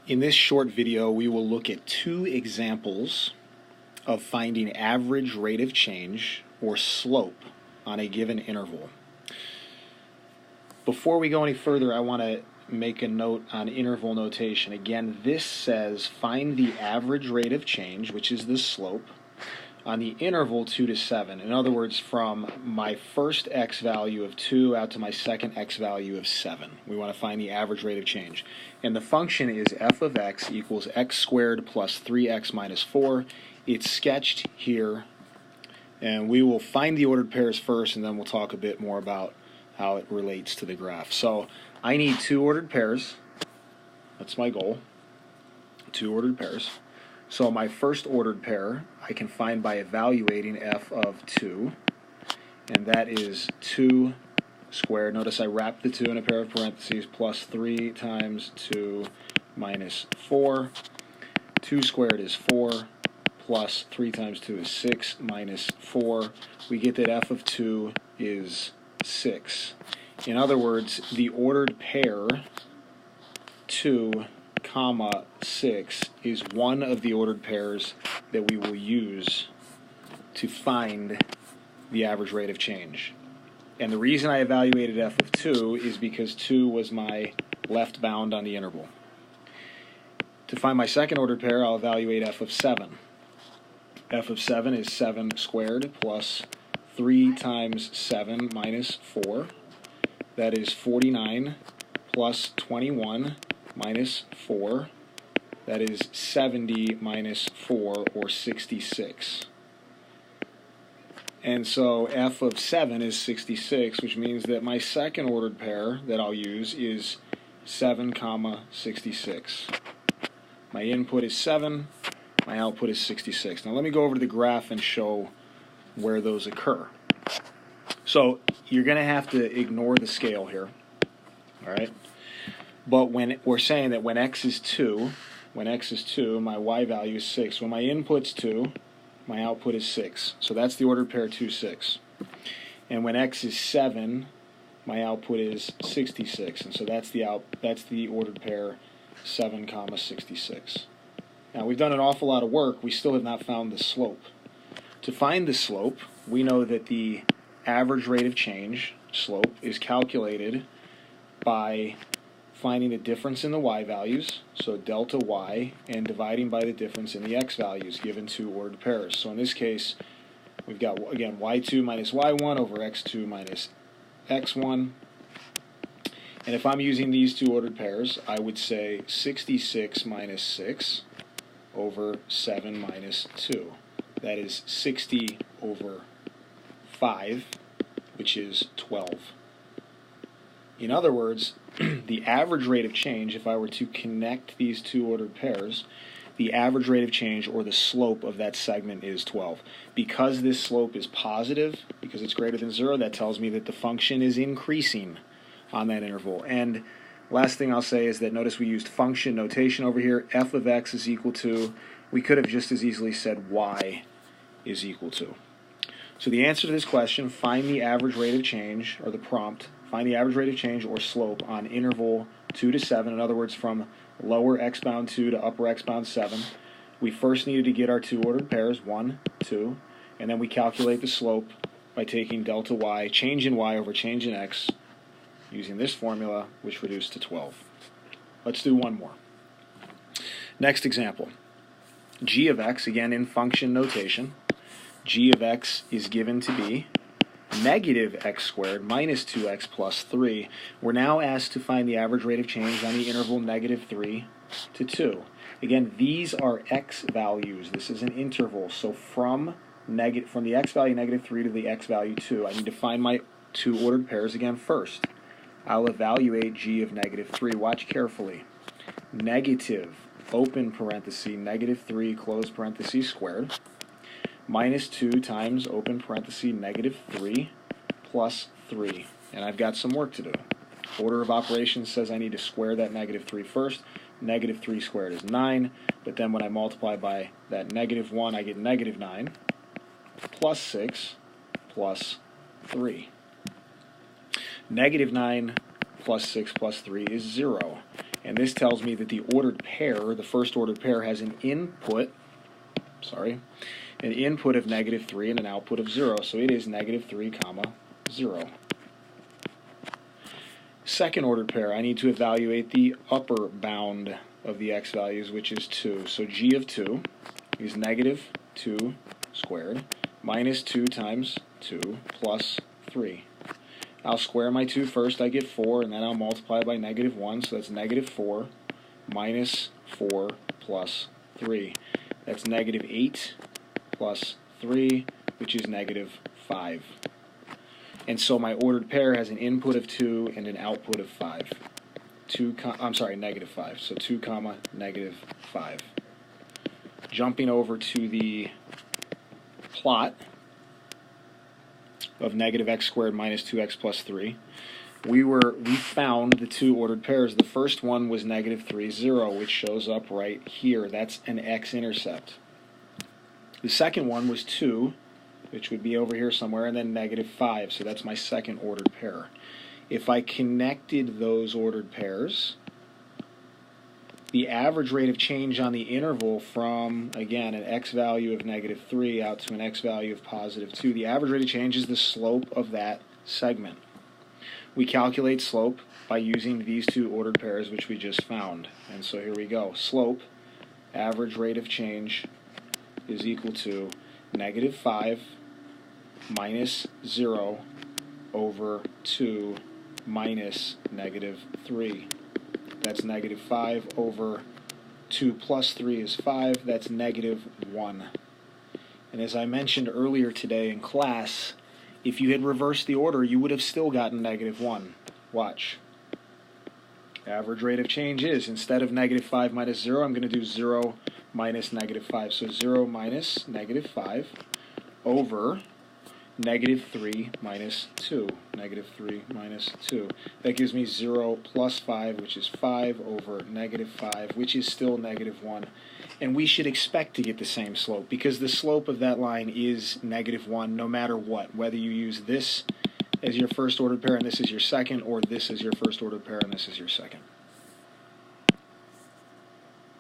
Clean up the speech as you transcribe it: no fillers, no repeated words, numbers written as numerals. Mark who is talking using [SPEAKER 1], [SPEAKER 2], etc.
[SPEAKER 1] In this short video, we will look at two examples of finding average rate of change, or slope, on a given interval. Before we go any further, I want to make a note on interval notation. Again, this says find the average rate of change, which is the slope, on the interval 2 to 7. In other words, from my first x value of 2 out to my second x value of 7. We want to find the average rate of change. And the function is f of x equals x squared plus 3x minus 4. It's sketched here, and we will find the ordered pairs first, and then we'll talk a bit more about how it relates to the graph. So I need two ordered pairs. That's my goal. Two ordered pairs. So my first ordered pair I can find by evaluating f of 2, and that is 2 squared. Notice I wrapped the 2 in a pair of parentheses, plus 3 times 2 minus 4. 2 squared is 4, plus 3 times 2 is 6, minus 4. We get that f of 2 is 6. In other words, the ordered pair 2, 6 is one of the ordered pairs that we will use to find the average rate of change. And the reason I evaluated f of 2 is because 2 was my left bound on the interval. To find my second ordered pair, I'll evaluate f of 7. f of 7 is 7 squared plus 3 times 7 minus 4. That is 49 plus 21 minus 4. That is 70 minus 4, or 66. And so f of 7 is 66, which means that my second ordered pair that I'll use is 7, 66. My input is 7, my output is 66. Now let me go over to the graph and show where those occur. So you're going to have to ignore the scale here, all right? But when we're saying that when x is 2, my y value is 6. When my input's 2, my output is 6. So that's the ordered pair 2, 6. And when x is 7, my output is 66. And so that's the ordered pair 7, 66. Now we've done an awful lot of work. We still have not found the slope. To find the slope, we know that the average rate of change, slope, is calculated by finding the difference in the y values, so delta y, and dividing by the difference in the x values given two ordered pairs. So in this case, we've got, again, y2 minus y1 over x2 minus x1. And if I'm using these two ordered pairs, I would say 66 minus 6 over 7 minus 2. That is 60 over 5, which is 12. In other words, the average rate of change, if I were to connect these two ordered pairs, the average rate of change, or the slope of that segment, is 12. Because this slope is positive, because it's greater than 0, that tells me that the function is increasing on that interval. And last thing I'll say is that notice we used function notation over here. F of x is equal to, we could have just as easily said y is equal to. So the answer to this question, find the average rate of change, or the prompt, find the average rate of change or slope on interval 2 to 7, in other words, from lower x bound 2 to upper x bound 7. We first needed to get our two ordered pairs, 1, 2, and then we calculate the slope by taking delta y, change in y over change in x, using this formula, which reduced to 12. Let's do one more. Next example. G of x, again in function notation, g of x is given to be negative x squared minus 2x plus 3. We're now asked to find the average rate of change on the interval negative 3 to 2. Again, these are x values. This is an interval. So from the x value negative 3 to the x value 2, I need to find my two ordered pairs again first. I'll evaluate g of negative 3. Watch carefully. Negative, open parenthesis, negative 3, close parenthesis, squared, minus 2 times, open parenthesis, negative 3, plus 3. And I've got some work to do. Order of operations says I need to square that negative 3 first. Negative 3 squared is 9, but then when I multiply by that negative 1, I get negative 9, plus 6, plus 3. Negative 9 plus 6 plus 3 is 0. And this tells me that the ordered pair, the first ordered pair, has an input of negative 3 and an output of 0. So it is negative 3, 0. Second ordered pair, I need to evaluate the upper bound of the x values, which is 2. So g of 2 is negative 2 squared minus 2 times 2 plus 3. I'll square my 2 first, I get 4, and then I'll multiply by negative 1, so that's negative 4 minus 4 plus 3. That's negative 8 plus 3, which is negative 5. And so my ordered pair has an input of 2 and an output of 5. Negative 5. So 2, negative 5. Jumping over to the plot of negative x squared minus 2x plus 3, we found the two ordered pairs. The first one was negative 3, 0, which shows up right here. That's an x-intercept. The second one was 2, which would be over here somewhere, and then negative 5, so that's my second ordered pair. If I connected those ordered pairs, the average rate of change on the interval from, again, an x value of negative 3 out to an x value of positive 2, the average rate of change is the slope of that segment. We calculate slope by using these two ordered pairs, which we just found. And so here we go. Slope, average rate of change, is equal to negative 5 minus 0 over 2 minus negative 3. That's negative 5 over 2 plus 3 is 5. That's negative 1. And as I mentioned earlier today in class, if you had reversed the order, you would have still gotten negative 1. Watch. Average rate of change is, instead of negative 5 minus 0, I'm going to do 0 minus negative 5. So 0 minus negative 5 over negative 3 minus 2. Negative 3 minus 2. That gives me 0 plus 5, which is 5 over negative 5, which is still negative 1. And we should expect to get the same slope, because the slope of that line is negative 1 no matter what, whether you use this as your first ordered pair and this is your second, or this is your first ordered pair and this is your second.